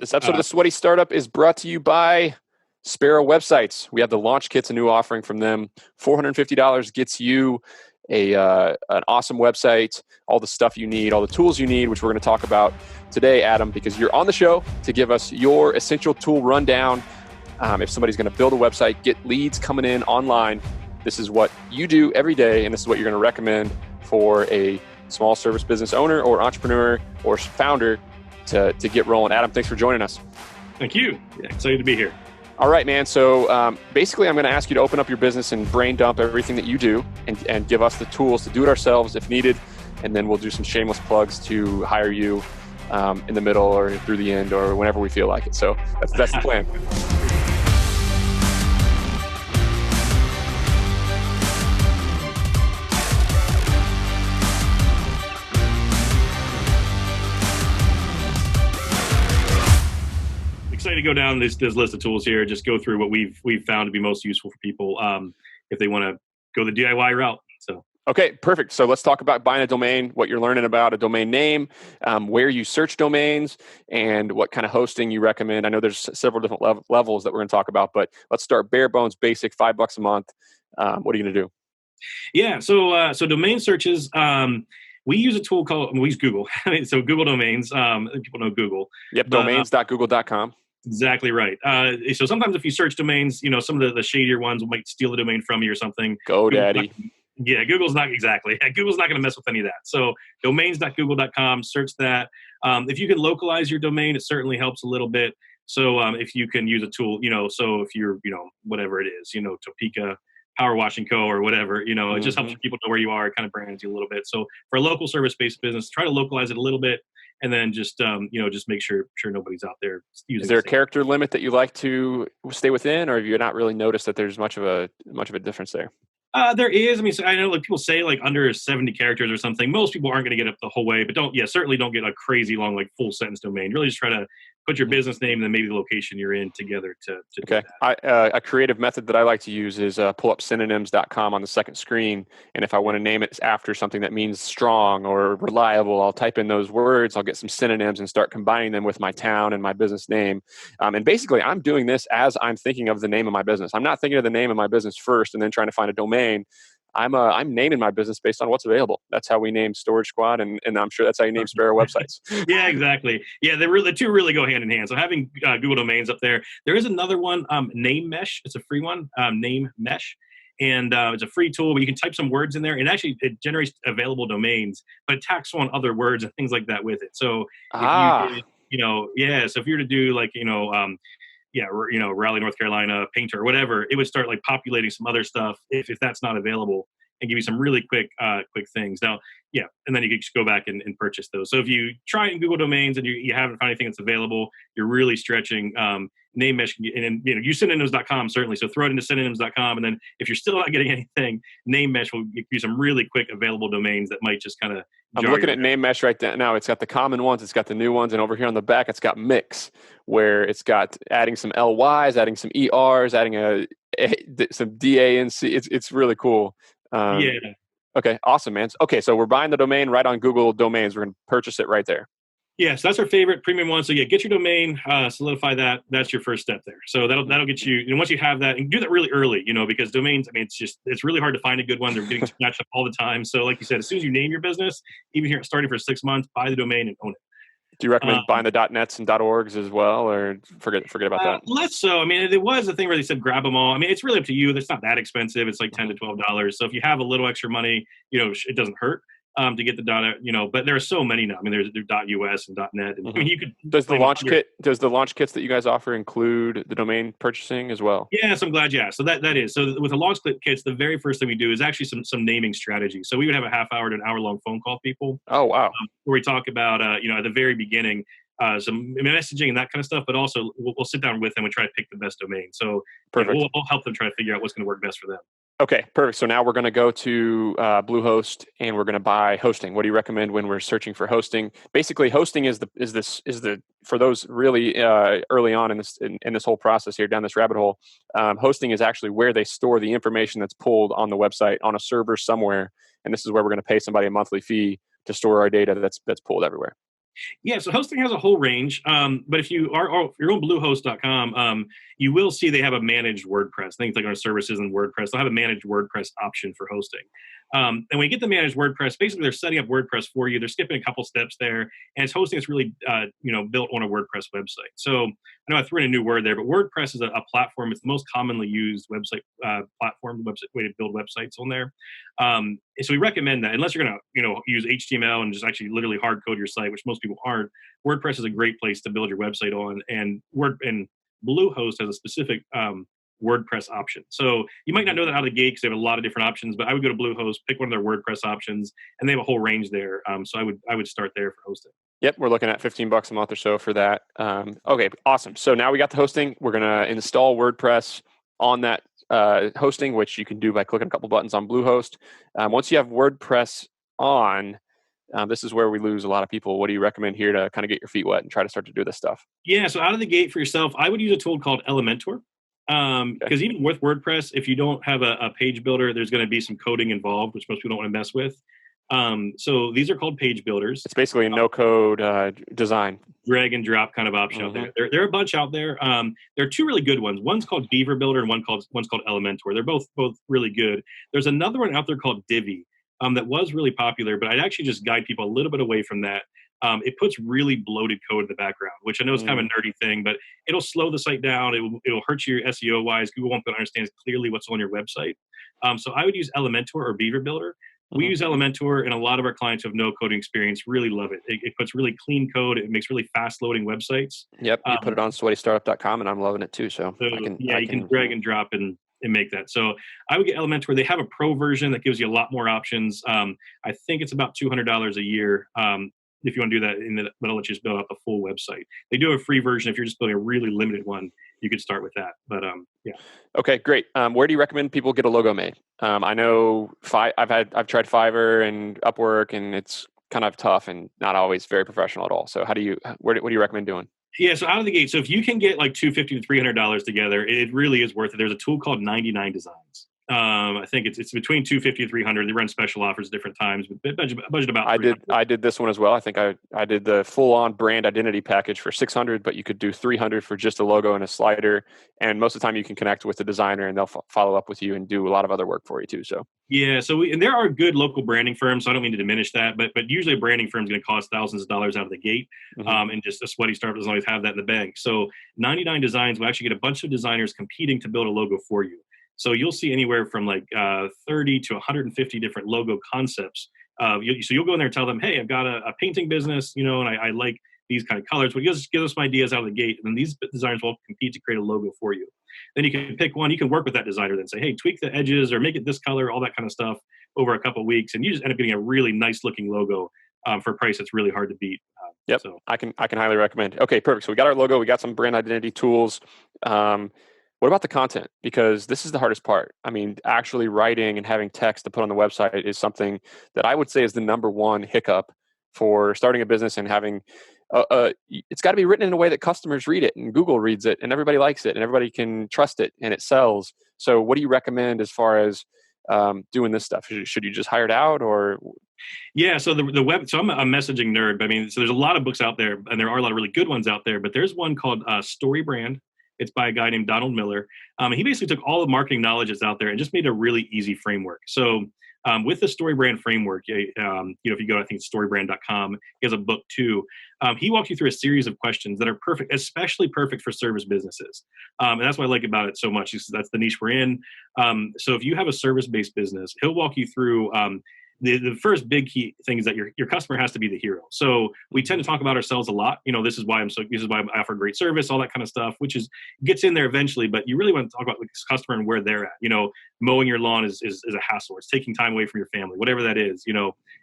This episode of The Sweaty Startup is brought to you by Sparrow Websites. We have the launch kits, a new offering from them. $450 gets you an awesome website, all the stuff you need, all the tools you need, which we're going to talk about today, Adam, because you're on the show to give us your essential tool rundown. If somebody's going to build a website, get leads coming in online, this is what you do every day, and this is what you're going to recommend for a small service business owner or entrepreneur or founder to get rolling. Adam, thanks for joining us. Thank you. Yeah, excited to be here. All right, man. So basically, I'm going to ask you to open up your business and brain dump everything that you do and give us the tools to do it ourselves if needed. And then we'll do some shameless plugs to hire you in the middle or through the end or whenever we feel like it. So that's the plan. Excited to go down this list of tools here. Just go through what we've found to be most useful for people if they want to go the DIY route. So okay, perfect. So let's talk about buying a domain, what you're learning about a domain name, where you search domains, and what kind of hosting you recommend. I know there's several different levels that we're going to talk about, but let's start bare bones, basic, $5 a month. What are you going to do? Yeah, so domain searches. We use a tool we use Google. So Google Domains. People know Google. Yep, domains.google.com. Exactly right. So sometimes if you search domains, some of the shadier ones might steal the domain from you or something. GoDaddy. Google's not exactly. Google's not going to mess with any of that. So domains.google.com, search that. If you can localize your domain, it certainly helps a little bit. So if you can use a tool, so if you're, whatever it is, Topeka Power Washing Co. or whatever, it just helps people know where you are. It kind of brands you a little bit. So for a local service-based business, try to localize it a little bit. And then just make sure nobody's out there using. Is there a character limit that you like to stay within, or have you not really noticed that there's much of a difference there? There is. I mean, so I know people say under 70 characters or something. Most people aren't going to get up the whole way, but certainly don't get a crazy long full sentence domain. Really, just try to put your business name and then maybe the location you're in together to okay. Do that. A creative method that I like to use is pull up synonyms.com on the second screen, and if I want to name it after something that means strong or reliable, I'll type in those words. I'll get some synonyms and start combining them with my town and my business name. And basically, I'm doing this as I'm thinking of the name of my business. I'm not thinking of the name of my business first and then trying to find a domain. I'm naming my business based on what's available. That's how we name Storage Squad, and I'm sure that's how you name Sparrow Websites. Yeah, exactly. Yeah, the two really go hand in hand. So having Google Domains up there is another one, Name Mesh. It's a free one, Name Mesh. And it's a free tool where you can type some words in there, and actually it generates available domains, but it tacks on other words and things like that with it. So if so if you were to do Raleigh, North Carolina, painter, or whatever, it would start populating some other stuff if that's not available and give you some really quick things. Now, and then you can just go back and purchase those. So if you try in Google Domains and you haven't found anything that's available, you're really stretching. Name Mesh, and use synonyms.com certainly. So throw it into synonyms.com, and then if you're still not getting anything, Name Mesh will give you some really quick available domains that might just kind of. I'm looking at Name Mesh right now. It's got the common ones, it's got the new ones, and over here on the back, it's got Mix, where it's got adding some LYs, adding some ERs, adding some DANC. It's really cool. Okay, awesome, man. Okay, so we're buying the domain right on Google Domains. We're going to purchase it right there. Yeah, so that's our favorite premium one. So get your domain, solidify that. That's your first step there. So that'll get you. And once you have that, and do that really early, because domains. I mean, it's really hard to find a good one. They're getting snatched up all the time. So like you said, as soon as you name your business, even here starting for 6 months, buy the domain and own it. Do you recommend buying the .nets and .orgs as well, or forget about that? Less so. I mean, there was a thing where they said grab them all. I mean, it's really up to you. It's not that expensive. It's $10 to $12. So if you have a little extra money, it doesn't hurt to get the but there are so many now. I mean, there's .us and .net. And, I mean, you could. Does the launch kits that you guys offer include the domain purchasing as well? Yes, I'm glad you asked. So that is. So with the launch kits, the very first thing we do is actually some naming strategy. So we would have a half hour to an hour long phone call with people. Oh, wow. Where we talk about, at the very beginning, some messaging and that kind of stuff, but also we'll sit down with them and try to pick the best domain. So perfect. We'll help them try to figure out what's going to work best for them. Okay, perfect. So now we're going to go to Bluehost and we're going to buy hosting. What do you recommend when we're searching for hosting? Basically, hosting is the for those really early on in this whole process here down this rabbit hole. Hosting is actually where they store the information that's pulled on the website on a server somewhere, and this is where we're going to pay somebody a monthly fee to store our data that's pulled everywhere. Yeah, so hosting has a whole range. But if you are if you're on Bluehost.com, you will see they have a managed WordPress. Things like our services and WordPress, they'll have a managed WordPress option for hosting. And when you get the managed WordPress, basically they're setting up WordPress for you. They're skipping a couple steps there, and it's hosting that's really built on a WordPress website. So I know I threw in a new word there, but WordPress is a platform. It's the most commonly used website platform, website way to build websites on there. And so we recommend that unless you're going to use HTML and just actually literally hard code your site, which most people aren't. WordPress is a great place to build your website on, and Bluehost has a specific WordPress option. So you might not know that out of the gate because they have a lot of different options, but I would go to Bluehost, pick one of their WordPress options, and they have a whole range there. So I would start there for hosting. Yep, we're looking at $15 a month or so for that. Okay, awesome. So now we got the hosting. We're going to install WordPress on that hosting, which you can do by clicking a couple buttons on Bluehost. Once you have WordPress on, this is where we lose a lot of people. What do you recommend here to kind of get your feet wet and try to start to do this stuff? Yeah, so out of the gate for yourself, I would use a tool called Elementor. Because even with WordPress, if you don't have a page builder, there's going to be some coding involved, which most people don't want to mess with. So these are called page builders. It's basically a no-code design. Drag and drop kind of option out there. There are a bunch out there. There are two really good ones. One's called Beaver Builder and one's called Elementor. They're both really good. There's another one out there called Divi that was really popular, but I'd actually just guide people a little bit away from that. It puts really bloated code in the background, which I know is kind of a nerdy thing, but it'll slow the site down. It'll hurt you SEO wise. Google won't be able to understand clearly what's on your website. So I would use Elementor or Beaver Builder. We use Elementor, and a lot of our clients who have no coding experience really love it. It puts really clean code. It makes really fast loading websites. Yep, you put it on sweatystartup.com, and I'm loving it too. So you can drag and drop and make that. So I would get Elementor. They have a pro version that gives you a lot more options. I think it's about $200 a year. If you want to do that, but I'll let you just build out the full website. They do have a free version. If you're just building a really limited one, you could start with that. But yeah. Okay, great. Where do you recommend people get a logo made? I know I've tried Fiverr and Upwork, and it's kind of tough and not always very professional at all. So what do you recommend doing? Yeah, so out of the gate, so if you can get like $250 to $300 together, it really is worth it. There's a tool called 99 Designs. I think it's between $250 and $300. They run special offers at different times, but budget about. I did this one as well. I think I did the full on brand identity package for $600, but you could do $300 for just a logo and a slider. And most of the time, you can connect with the designer, and they'll follow up with you and do a lot of other work for you too. So yeah, and there are good local branding firms. So I don't mean to diminish that, but usually a branding firm is going to cost thousands of dollars out of the gate, and just a sweaty startup doesn't always have that in the bank. So 99 Designs will actually get a bunch of designers competing to build a logo for you. So you'll see anywhere from like 30 to 150 different logo concepts. So you'll go in there and tell them, hey, I've got a painting business, and I like these kind of colors. But just give us some ideas out of the gate, and then these designers will compete to create a logo for you. Then you can pick one. You can work with that designer, then say, hey, tweak the edges or make it this color, all that kind of stuff over a couple of weeks, and you just end up getting a really nice looking logo for a price that's really hard to beat. Yep, so I can highly recommend. Okay, perfect. So we got our logo, we got some brand identity tools. What about the content? Because this is the hardest part. I mean, actually writing and having text to put on the website is something that I would say is the number one hiccup for starting a business and having. It's got to be written in a way that customers read it and Google reads it and everybody likes it and everybody can trust it and it sells. So, what do you recommend as far as doing this stuff? Should you just hire it out or? Yeah, so the web. So I'm a messaging nerd. But I mean, so there's a lot of books out there, and there are a lot of really good ones out there. But there's one called Story Brand. It's by a guy named Donald Miller. He basically took all the marketing knowledge that's out there and just made a really easy framework. So with the Story Brand framework, if you go, I think it's storybrand.com, he has a book too. He walks you through a series of questions that are perfect, especially perfect for service businesses. And that's what I like about it so much. That's the niche we're in. So if you have a service-based business, he'll walk you through the first big key thing is that your customer has to be the hero. So we tend to talk about ourselves a lot. This is why I offer great service, all that kind of stuff, which gets in there eventually. But you really want to talk about the customer and where they're at. Mowing your lawn is a hassle. It's taking time away from your family, whatever that is.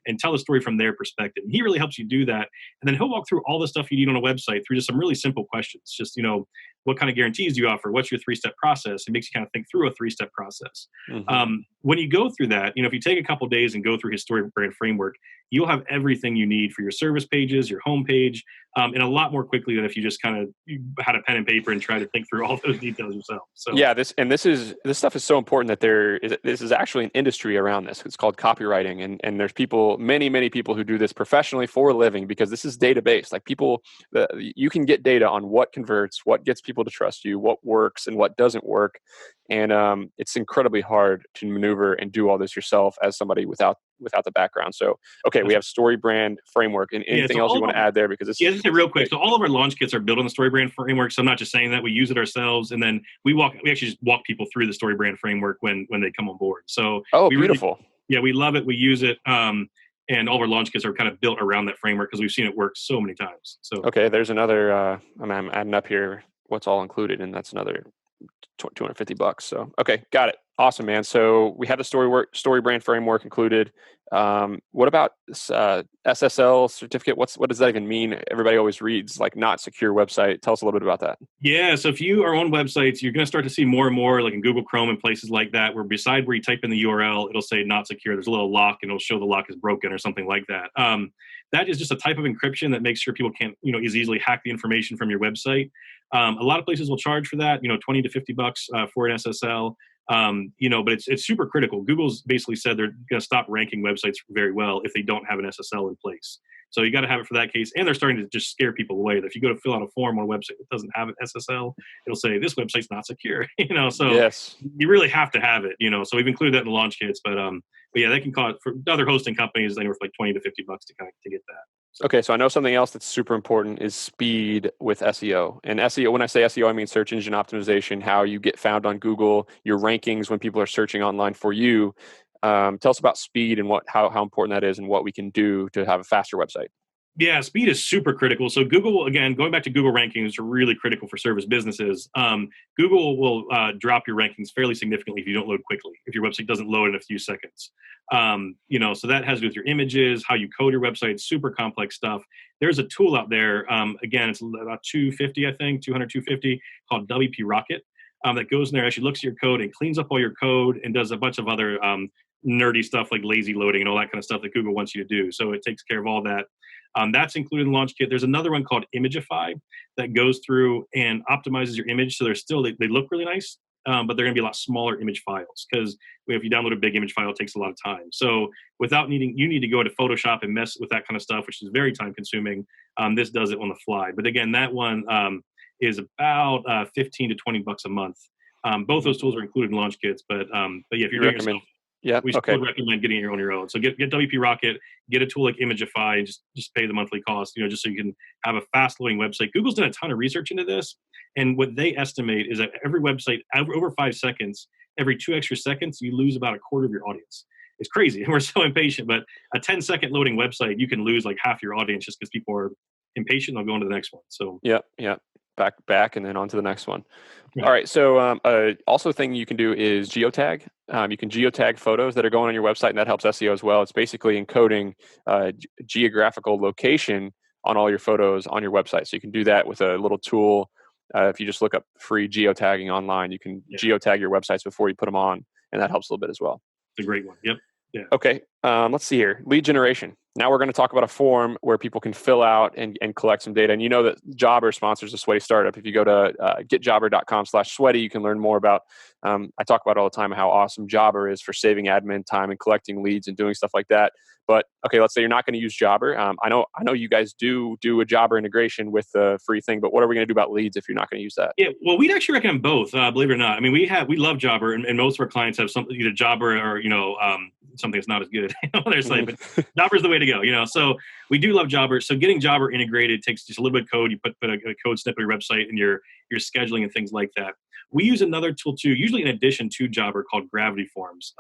And tell the story from their perspective. And he really helps you do that. And then he'll walk through all the stuff you need on a website through just some really simple questions. Just what kind of guarantees do you offer? What's your 3-step process? It makes you kind of think through a 3-step process. When you go through that, if you take a couple of days and go through his story brand framework, you'll have everything you need for your service pages, your homepage, and a lot more quickly than if you just kind of had a pen and paper and try to think through all those details yourself. So yeah, this stuff is so important that this is actually an industry around this. It's called copywriting, and there's people, many people who do this professionally for a living, because this is database. Like you can get data on what converts, what gets people to trust you, what works and what doesn't work, and it's incredibly hard to maneuver and do all this yourself as somebody without the background. So, okay, we have story brand framework, and anything else you want to add there? Because just real quick. So all of our launch kits are built on the story brand framework. So I'm not just saying that, we use it ourselves, and then we actually just walk people through the story brand framework when they come on board. So beautiful. We love it. We use it. And all of our launch kits are kind of built around that framework because we've seen it work so many times. So okay, there's another. I'm adding up here what's all included, and that's another $250. So okay, got it. Awesome, man. So we have the story brand framework included. What about SSL certificate? What does that even mean? Everybody always reads like not secure website. Tell us a little bit about that. Yeah, so if you are on websites, you're going to start to see more and more, like in Google Chrome and places like that, where beside where you type in the URL, it'll say not secure. There's a little lock, and it'll show the lock is broken or something like that. That is just a type of encryption that makes sure people can't, as easily hack the information from your website. A lot of places will charge for that, $20 to $50 for an SSL. But it's super critical. Google's basically said they're going to stop ranking websites very well if they don't have an SSL in place. So you got to have it for that case. And they're starting to just scare people away that if you go to fill out a form on a website that doesn't have an SSL, it'll say this website's not secure. So yes, you really have to have it. So we've included that in the launch kits, but yeah, they can cost for other hosting companies anywhere from like $20 to $50 to get that. So. Okay, so I know something else that's super important is speed with SEO. And SEO, when I say SEO, I mean search engine optimization, how you get found on Google, your rankings when people are searching online for you. Tell us about speed and how important that is and what we can do to have a faster website. Yeah, speed is super critical. So Google, again, going back to Google rankings, are really critical for service businesses. Google will drop your rankings fairly significantly if you don't load quickly, if your website doesn't load in a few seconds. So that has to do with your images, how you code your website, super complex stuff. There's a tool out there, again, it's about $250, I think, $250, called WP Rocket, that goes in there, actually looks at your code and cleans up all your code and does a bunch of other nerdy stuff like lazy loading and all that kind of stuff that Google wants you to do. So it takes care of all that. That's included in the launch kit. There's another one called Imagify that goes through and optimizes your image. So they look really nice, but they're going to be a lot smaller image files because if you download a big image file, it takes a lot of time. So you need to go to Photoshop and mess with that kind of stuff, which is very time consuming. This does it on the fly. But again, that one is about $15 to $20 a month. Both those tools are included in launch kits, but yeah, if you're doing it yourself, we would recommend getting it on your own. So get WP Rocket, get a tool like Imagify, and just pay the monthly cost, just so you can have a fast loading website. Google's done a ton of research into this, and what they estimate is that every website over 5 seconds, every 2 extra seconds, you lose about a quarter of your audience. It's crazy, and we're so impatient. But a 10-second loading website, you can lose like half your audience just because people are impatient. They'll go on to the next one. So yeah. Back, and then on to the next one. Right. All right. So also thing you can do is geotag. You can geotag photos that are going on your website, and that helps SEO as well. It's basically encoding geographical location on all your photos on your website. So you can do that with a little tool. If you just look up free geotagging online, you can geotag your websites before you put them on, and that helps a little bit as well. It's a great one. Yep. Yeah. Okay. Let's see here. Lead generation. Now we're going to talk about a form where people can fill out and collect some data. And you know that Jobber sponsors a Sweaty Startup. If you go to getjobber.com/sweaty, you can learn more about, I talk about all the time how awesome Jobber is for saving admin time and collecting leads and doing stuff like that. But okay, let's say you're not going to use Jobber. I know you guys do a Jobber integration with the free thing, but what are we going to do about leads if you're not going to use that? Yeah, well, we'd actually recommend both, believe it or not. I mean, we love Jobber, and most of our clients have something, either Jobber or something that's not as good on their site. But Jobber's the way to go, So we do love Jobber. So getting Jobber integrated takes just a little bit of code. You put a code snippet on your website and your scheduling and things like that. We use another tool too, usually in addition to Jobber, called Gravity Forms.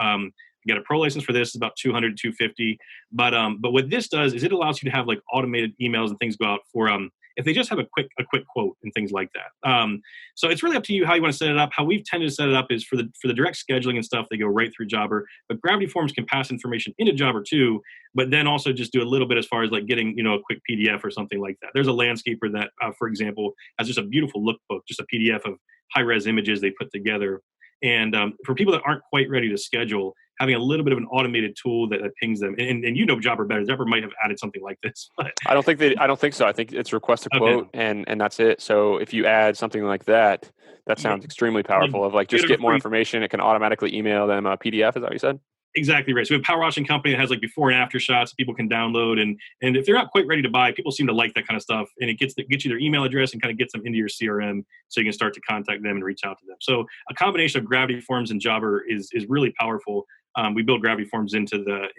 You get a pro license for this, it's about 200 250. But what this does is it allows you to have like automated emails and things go out for if they just have a quick quote and things like that. So it's really up to you how you want to set it up. How we've tended to set it up is for the direct scheduling and stuff, they go right through Jobber. But Gravity Forms can pass information into Jobber too, but then also just do a little bit as far as like getting, a quick PDF or something like that. There's a landscaper that, for example, has just a beautiful lookbook, just a PDF of high-res images they put together. And for people that aren't quite ready to schedule, having a little bit of an automated tool that pings them, and Jobber better. Jobber might have added something like this. But I don't think so. I think it's request a quote and that's it. So if you add something like that, that sounds extremely powerful. Of like just get more information. It can automatically email them a PDF. Is that what you said? Exactly right. So we have a power washing company that has like before and after shots people can download, and if they're not quite ready to buy, people seem to like that kind of stuff, and it gets you their email address and kind of gets them into your CRM, so you can start to contact them and reach out to them. So a combination of Gravity Forms and Jobber is really powerful. We build Gravity Forms into the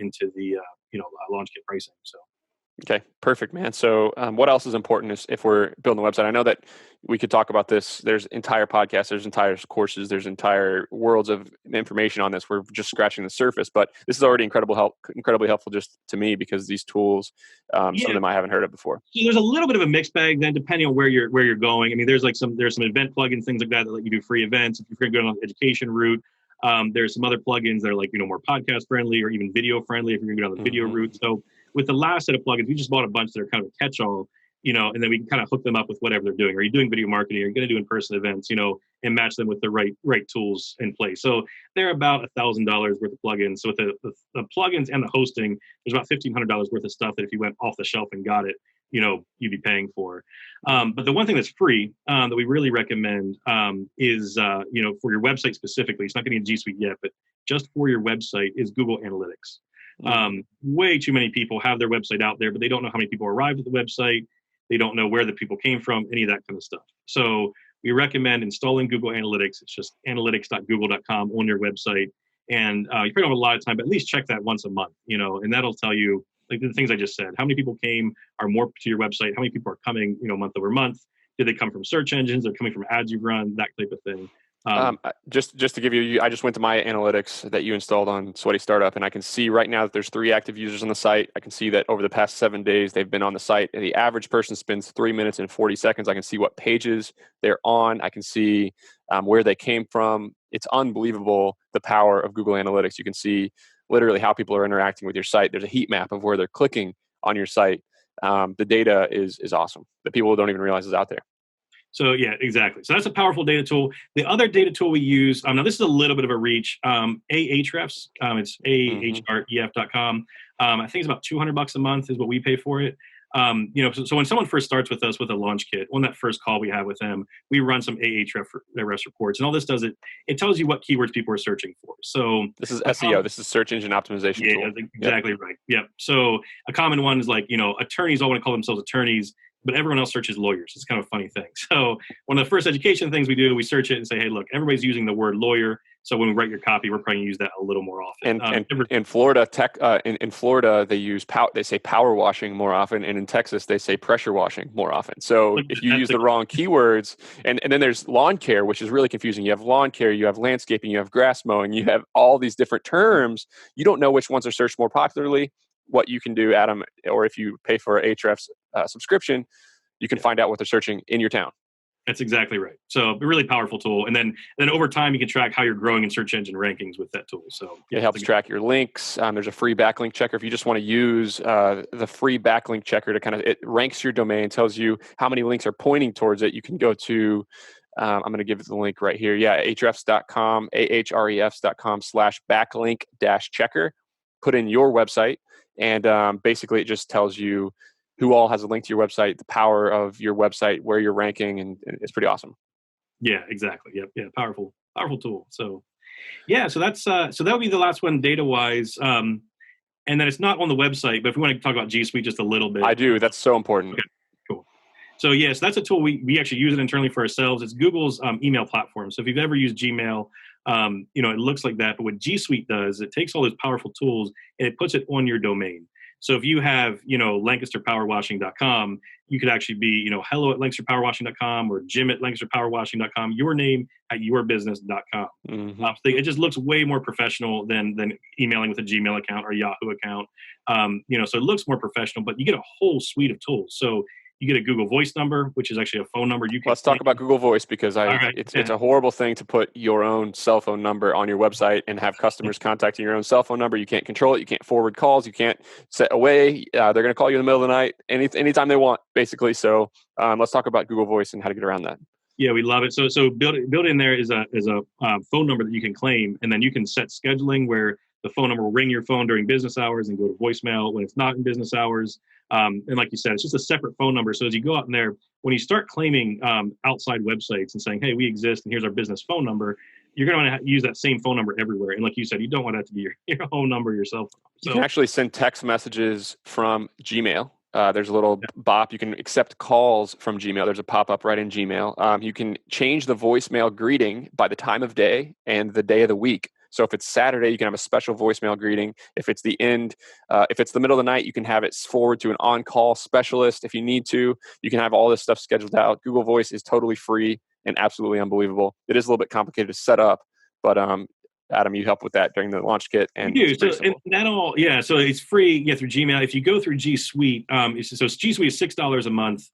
launch kit pricing. So. Okay, perfect, man. So what else is important if we're building a website? I know that we could talk about this. There's entire podcasts, there's entire courses, there's entire worlds of information on this. We're just scratching the surface, but this is already incredibly helpful just to me because these tools, some of them I haven't heard of before. So there's a little bit of a mixed bag then, depending on where you're going. I mean, there's some event plugins, things like that let you do free events. If you're going to go on the education route, there's some other plugins that are like more podcast friendly or even video friendly if you're going to go down the video route. So with the last set of plugins, we just bought a bunch that are kind of a catch-all, and then we can kind of hook them up with whatever they're doing. Are you doing video marketing? Are you going to do in-person events, and match them with the right tools in place? So they're about $1,000 worth of plugins. So with the plugins and the hosting, there's about $1,500 worth of stuff that if you went off the shelf and got it, you'd be paying for. But the one thing that's free that we really recommend is, for your website specifically, it's not getting a G Suite yet, but just for your website is Google Analytics. Way too many people have their website out there, but they don't know how many people arrived at the website. They don't know where the people came from, any of that kind of stuff. So we recommend installing Google Analytics. It's just analytics.google.com on your website. And you probably don't have a lot of time, but at least check that once a month, and that'll tell you like the things I just said. How many people came are more to your website? How many people are coming, month over month? Did they come from search engines? They're coming from ads you've run, that type of thing. Just to give you, I just went to my analytics that you installed on Sweaty Startup, and I can see right now that there's 3 active users on the site. I can see that over the past 7 days, they've been on the site, and the average person spends 3 minutes and 40 seconds. I can see what pages they're on. I can see where they came from. It's unbelievable, the power of Google Analytics. You can see literally how people are interacting with your site. There's a heat map of where they're clicking on your site. The data is awesome that people don't even realize is out there. So yeah, exactly. So that's a powerful data tool. The other data tool we use, now this is a little bit of a reach, Ahrefs, it's ahref.com. I think it's about $200 a month is what we pay for it. So when someone first starts with us with a launch kit, on that first call we have with them, we run some Ahrefs reports, and all this does it tells you what keywords people are searching for. So this is SEO. This is search engine optimization tool. Yeah, exactly right. Yep. So a common one is like, attorneys all want to call themselves attorneys, but everyone else searches lawyers. It's kind of a funny thing. So one of the first education things we do, we search it and say, hey, look, everybody's using the word lawyer. So when we write your copy, we're probably going to use that a little more often. And in Florida, in Florida, they say power washing more often, and in Texas they say pressure washing more often. So if you use the wrong keywords, and then there's lawn care, which is really confusing. You have lawn care, you have landscaping, you have grass mowing, you have all these different terms. You don't know which ones are searched more popularly. What you can do, Adam, or if you pay for Ahrefs subscription, you can find out what they're searching in your town. That's exactly right. So a really powerful tool. And then over time, you can track how you're growing in search engine rankings with that tool. So it helps track your links. There's a free backlink checker. If you just want to use the free backlink checker it ranks your domain, tells you how many links are pointing towards it. You can go to, I'm going to give the link right here. Yeah, ahrefs.com, ahrefs.com/backlink-checker. Put in your website. And basically, it just tells you who all has a link to your website, the power of your website, where you're ranking, and it's pretty awesome. Yeah, exactly. Yep. Yeah, powerful tool. So, yeah, so that's so that would be the last one data wise. And then it's not on the website, but if we want to talk about G Suite just a little bit, I do. That's so important. Okay, cool. So yes, that's a tool we actually use it internally for ourselves. It's Google's email platform. So if you've ever used Gmail, it looks like that. But what G Suite does, it takes all those powerful tools and it puts it on your domain. So if you have, LancasterPowerWashing.com, you could actually be, hello at LancasterPowerWashing.com or Jim at LancasterPowerWashing.com, your name at yourbusiness.com. Mm-hmm. So it just looks way more professional than emailing with a Gmail account or a Yahoo account. So it looks more professional, but you get a whole suite of tools. So you get a Google Voice number, which is actually a phone number you can. Let's talk about Google Voice, because it's a horrible thing to put your own cell phone number on your website and have customers contacting your own cell phone number. You can't control it. You can't forward calls. You can't set away. They're going to call you in the middle of the night anytime they want, basically. So let's talk about Google Voice and how to get around that. Yeah, we love it. So built in there is a phone number that you can claim, and then you can set scheduling where the phone number will ring your phone during business hours and go to voicemail when it's not in business hours. And like you said, it's just a separate phone number. So as you go out in there, when you start claiming outside websites and saying, hey, we exist and here's our business phone number, you're going to use that same phone number everywhere. And like you said, you don't want that to be your home number, your cell phone. So, you can actually send text messages from Gmail. There's a little bop. You can accept calls from Gmail. There's a pop-up right in Gmail. You can change the voicemail greeting by the time of day and the day of the week. So if it's Saturday, you can have a special voicemail greeting. If it's if it's the middle of the night, you can have it forward to an on-call specialist if you need to. You can have all this stuff scheduled out. Google Voice is totally free and absolutely unbelievable. It is a little bit complicated to set up, but Adam, you help with that during the launch kit, and we do. So it's free. Through Gmail. If you go through G Suite, G Suite is $6 a month.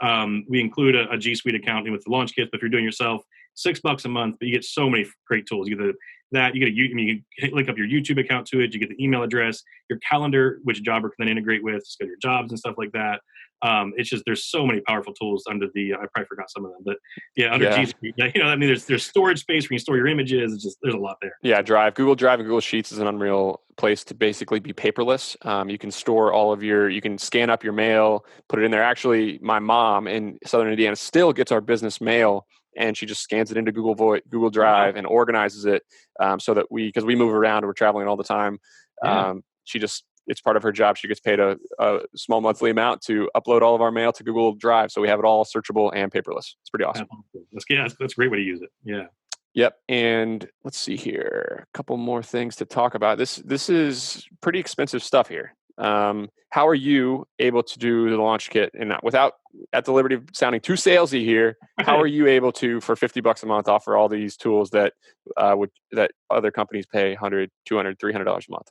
We include a G Suite account with the launch kit, but if you're doing yourself, $6 a month. But you get so many great tools. You can link up your YouTube account to it. You get the email address, your calendar, which Jobber can then integrate with, schedule your jobs and stuff like that. It's just, there's so many powerful tools under I probably forgot some of them, but under G Suite, there's storage space where you store your images. It's just, there's a lot there. Yeah. Google Drive and Google Sheets is an unreal place to basically be paperless. You can store you can scan up your mail, put it in there. Actually, my mom in Southern Indiana still gets our business mail, and she just scans it into Google Drive and organizes it so that because we move around, we're traveling all the time. It's part of her job. She gets paid a small monthly amount to upload all of our mail to Google Drive. So we have it all searchable and paperless. It's pretty awesome. That's a great way to use it. Yeah. Yep. And let's see here. A couple more things to talk about. This is pretty expensive stuff here. How are you able to do the launch kit and without at the liberty of sounding too salesy here? How are you able to, for $50 a month, offer all these tools that other companies pay $100, $200, $300 a month?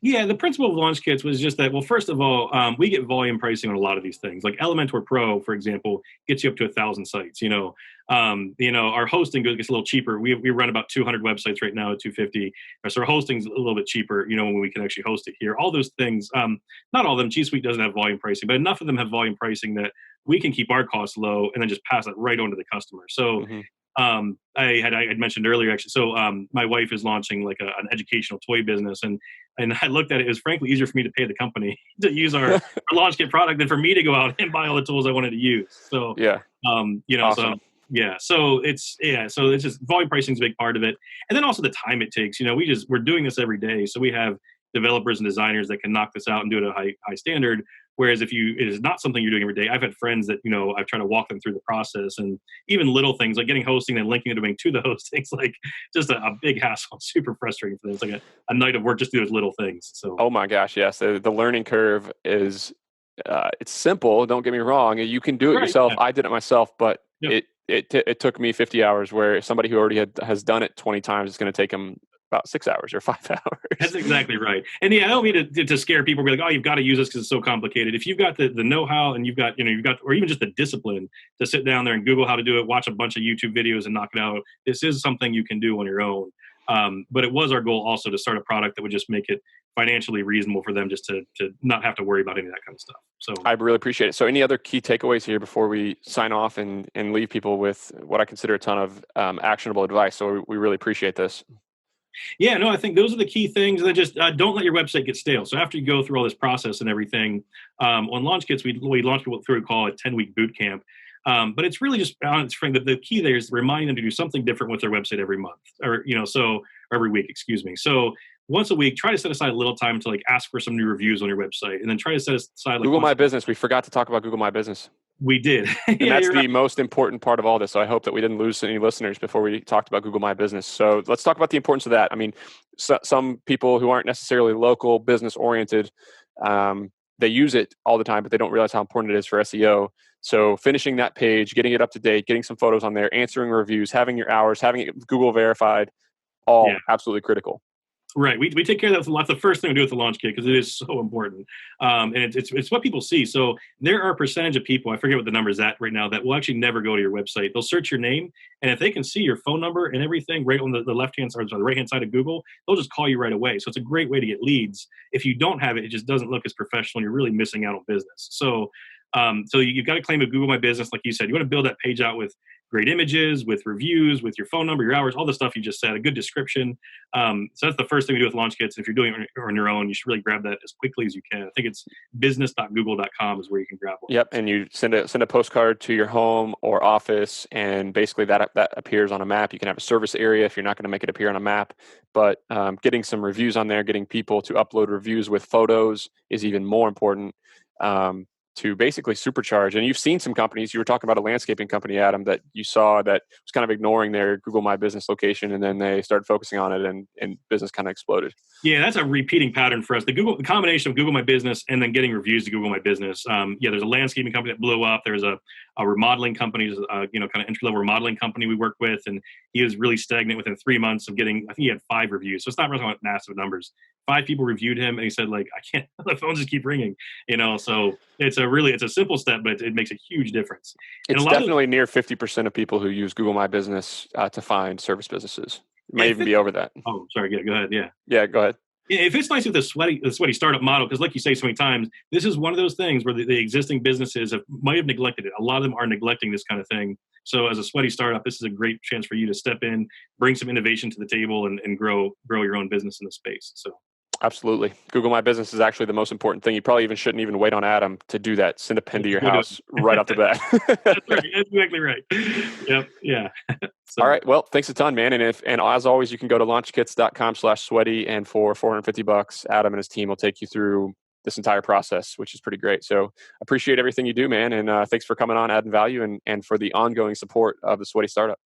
Yeah, the principle of launch kits was just that, well, first of all, we get volume pricing on a lot of these things. Like Elementor Pro, for example, gets you up to 1,000 sites. Our hosting gets a little cheaper. We run about 200 websites right now at 250. So our hosting's a little bit cheaper, when we can actually host it here. All those things, not all of them. G Suite doesn't have volume pricing, but enough of them have volume pricing that we can keep our costs low and then just pass it right on to the customer. So I mentioned earlier, actually. So my wife is launching like an educational toy business, and I looked at it. It was frankly easier for me to pay the company to use our launch kit product than for me to go out and buy all the tools I wanted to use. So awesome. So it's just volume pricing is a big part of it, and then also the time it takes. We're doing this every day, so we have developers and designers that can knock this out and do it at a high standard. Whereas it is not something you're doing every day. I've had friends that, I've tried to walk them through the process, and even little things like getting hosting and linking the domain to the hosting is like just a big hassle. It's super frustrating for them. It's like a night of work just to do those little things. So, oh my gosh, yes. The learning curve is, it's simple. Don't get me wrong. You can do it yourself. Yeah. I did it myself, but it took me 50 hours, where somebody who already has done it 20 times is going to take them about 6 hours or 5 hours. That's exactly right. And I don't mean to scare people. Be like, oh, you've got to use this because it's so complicated. If you've got the know-how and you've got, or even just the discipline to sit down there and Google how to do it, watch a bunch of YouTube videos and knock it out, this is something you can do on your own. But it was our goal also to start a product that would just make it financially reasonable for them just to not have to worry about any of that kind of stuff. So I really appreciate it. So any other key takeaways here before we sign off and leave people with what I consider a ton of actionable advice? So we really appreciate this. Yeah, no, I think those are the key things. And then just don't let your website get stale. So after you go through all this process and everything, on launch kits, we launch people through a 10-week boot camp. But it's really just the key there is reminding them to do something different with their website every month, or every week. Excuse me. So once a week, try to set aside a little time to ask for some new reviews on your website, and then try to set aside Google My Business. We forgot to talk about Google My Business. We did. And that's the most important part of all this. So I hope that we didn't lose any listeners before we talked about Google My Business. So let's talk about the importance of that. I mean, some people who aren't necessarily local business oriented, they use it all the time, but they don't realize how important it is for SEO. So finishing that page, getting it up to date, getting some photos on there, answering reviews, having your hours, having it Google verified, all Yeah. absolutely critical. Right. We take care of that. That's the first thing we do with the launch kit because it is so important. And it's what people see. So there are a percentage of people, I forget what the number is at right now, that will actually never go to your website. They'll search your name. And if they can see your phone number and everything right on the left-hand side or the right-hand side of Google, they'll just call you right away. So it's a great way to get leads. If you don't have it, it just doesn't look as professional and you're really missing out on business. So you've got to claim a Google My Business. Like you said, you want to build that page out with great images, with reviews, with your phone number, your hours, all the stuff you just said, a good description. So that's the first thing we do with launch kits. If you're doing it on your own, you should really grab that as quickly as you can. I think it's business.google.com is where you can grab one. Yep, and you send a postcard to your home or office, and basically that appears on a map. You can have a service area if you're not going to make it appear on a map, but getting some reviews on there, getting people to upload reviews with photos is even more important. To basically supercharge. And you've seen some companies, you were talking about a landscaping company, Adam, that you saw that was kind of ignoring their Google My Business location, and then they started focusing on it, and business kind of exploded. Yeah, that's a repeating pattern for us. The combination of Google My Business and then getting reviews to Google My Business. There's a landscaping company that blew up. There's a remodeling company, kind of entry-level remodeling company we work with, and he was really stagnant within 3 months of getting, I think he had 5 reviews. So it's not really massive numbers. 5 people reviewed him, and he said, like, I can't, the phones just keep ringing, So it's a simple step, but it makes a huge difference. It's definitely near 50% of people who use Google My Business to find service businesses. It may even be over that. Oh, sorry. Yeah, go ahead. Yeah. Yeah, go ahead. If it's nice with the sweaty startup model, because like you say so many times, this is one of those things where the existing businesses might have neglected it. A lot of them are neglecting this kind of thing. So as a sweaty startup, this is a great chance for you to step in, bring some innovation to the table, and grow your own business in the space. So. Absolutely. Google My Business is actually the most important thing. You probably shouldn't even wait on Adam to do that. Send a pin to your house right off the bat. That's right. That's exactly right. Yep. Yeah. So. All right. Well, thanks a ton, man. And as always, you can go to launchkits.com/sweaty, and for $450, Adam and his team will take you through this entire process, which is pretty great. So appreciate everything you do, man. And thanks for coming on, adding value, and for the ongoing support of the Sweaty Startup.